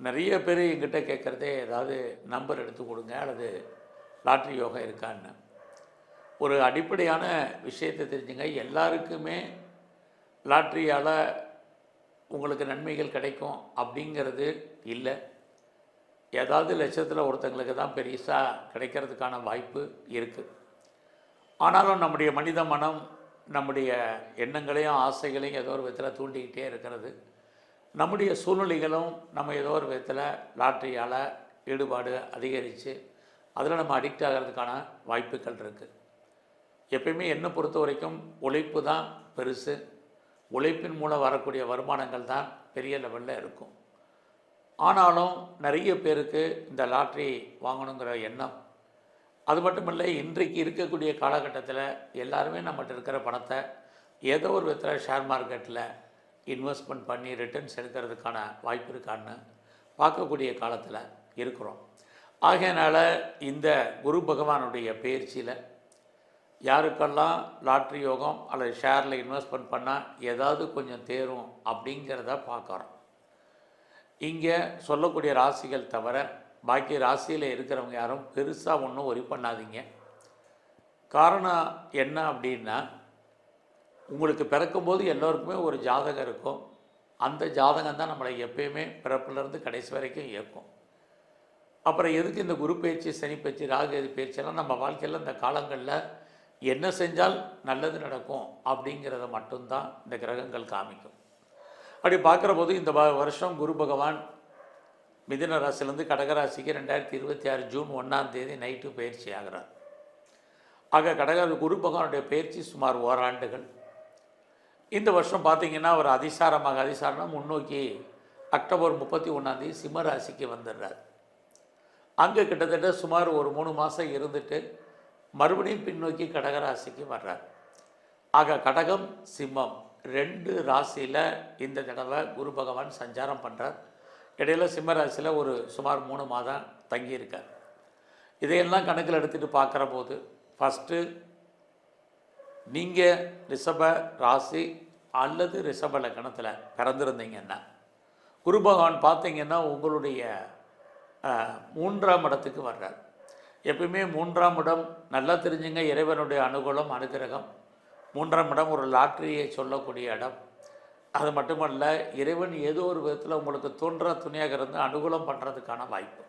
நிறைய பேர் எங்கிட்ட கேட்குறதே ஏதாவது நம்பர் எடுத்து கொடுங்க அல்லது லாட்ரி யோகம் இருக்கான்னு. ஒரு அடிப்படையான விஷயத்தை தெரிஞ்சுங்க. எல்லாருக்குமே லாட்ரியால் உங்களுக்கு நன்மைகள் கிடைக்கும் அப்படிங்கிறது இல்லை. ஏதாவது லட்சத்தில் ஒருத்தங்களுக்கு தான் பெருசாக கிடைக்கிறதுக்கான வாய்ப்பு இருக்குது. ஆனாலும் நம்முடைய மனித மனம் நம்முடைய எண்ணங்களையும் ஆசைகளையும் ஏதோ ஒரு விதத்தில் தூண்டிக்கிட்டே இருக்கிறது. நம்முடைய சூழ்நிலைகளும் நம்ம ஏதோ ஒரு விதத்தில் லாட்ரியால் ஈடுபாடு அதிகரித்து அதில் நம்ம அடிக்ட் ஆகிறதுக்கான வாய்ப்புகள் இருக்குது. எப்பயுமே என்னை பொறுத்த வரைக்கும் உழைப்பு தான் பெருசு. உழைப்பின் மூலம் வரக்கூடிய வருமானங்கள் தான் பெரிய லெவலில் இருக்கும். ஆனாலும் நிறைய பேருக்கு இந்த லாட்ரி வாங்கணுங்கிற எண்ணம், அது மட்டும் இல்லை, இன்றைக்கு இருக்கக்கூடிய காலகட்டத்தில் எல்லாருமே நம்மகிட்ட இருக்கிற பணத்தை ஏதோ ஒரு விதத்தில் ஷேர் மார்க்கெட்டில் இன்வெஸ்ட்மெண்ட் பண்ணி ரிட்டர்ன்ஸ் எடுக்கிறதுக்கான வாய்ப்பு இருக்கான்னு பார்க்கக்கூடிய காலத்தில் இருக்கிறோம். ஆகையினால் இந்த குரு பகவானுடைய பயிற்சியில் யாருக்கெல்லாம் லாட்ரி யோகம் அல்லது ஷேரில் இன்வெஸ்ட்மெண்ட் பண்ணால் ஏதாவது கொஞ்சம் தேரும் அப்படிங்கிறத பார்க்குறோம். இங்கே சொல்லக்கூடிய ராசிகள் தவிர பாக்கி ராசியில் இருக்கிறவங்க யாரும் பெருசாக ஒன்றும் ஒரி பண்ணாதீங்க. காரணம் என்ன அப்படின்னா, உங்களுக்கு பிறக்கும்போது எல்லோருக்குமே ஒரு ஜாதகம் இருக்கும். அந்த ஜாதகம் தான் நம்மளை எப்பயுமே பிறப்பிலேருந்து கடைசி வரைக்கும் இயக்கும். அப்புறம் எதுக்கு இந்த குரு பயிற்சி, சனி பயிற்சி, ராகு எது பயிற்சியெல்லாம் நம்ம வாழ்க்கையில் இந்த காலங்களில் என்ன செஞ்சால் நல்லது நடக்கும் அப்படிங்கிறத மட்டும்தான் இந்த கிரகங்கள் காமிக்கும். அப்படி பார்க்குற போது இந்த வருஷம் குரு பகவான் மிதுன ராசிலேருந்து கடகராசிக்கு 2026 ஜூன் 1 நைட்டு பயிற்சி ஆகிறார். ஆக குரு பகவானுடைய பயிற்சி சுமார் ஓராண்டுகள். இந்த வருஷம் பார்த்திங்கன்னா அவர் அதிசாரம்னா முன்னோக்கி அக்டோபர் 31 சிம்ம ராசிக்கு வந்துடுறார். அங்கே கிட்டத்தட்ட சுமார் ஒரு 3 மாதம் இருந்துட்டு மறுபடியும் பின்னோக்கி கடகராசிக்கு வர்றார். ஆக கடகம் சிம்மம் 2 ராசியில் இந்த தடவை குரு பகவான் சஞ்சாரம் பண்ணுறார். இடையில சிம்ம ராசியில் ஒரு சுமார் 3 மாதம் தங்கியிருக்கார். இதையெல்லாம் கணக்கில் எடுத்துகிட்டு பார்க்குற போது ஃபஸ்ட்டு நீங்கள் ரிஷப ராசி அல்லது ரிஷப லக்னத்தில் பிறந்திருந்தீங்கன்னா குரு பகவான் பார்த்தீங்கன்னா உங்களுடைய 3ஆம் இடத்துக்கு வர்றார். எப்பயுமே 3ஆம் இடம் நல்லா தெரிஞ்சுங்க, இறைவனுடைய அனுகூலம், அனுகிரகம். 3ஆம் இடம் ஒரு லாட்ரியை சொல்லக்கூடிய இடம். அது மட்டுமல்ல, இறைவன் ஏதோ ஒரு விதத்தில் உங்களுக்கு தோன்ற துணையாக இருந்து அனுகூலம் பண்ணுறதுக்கான வாய்ப்பு.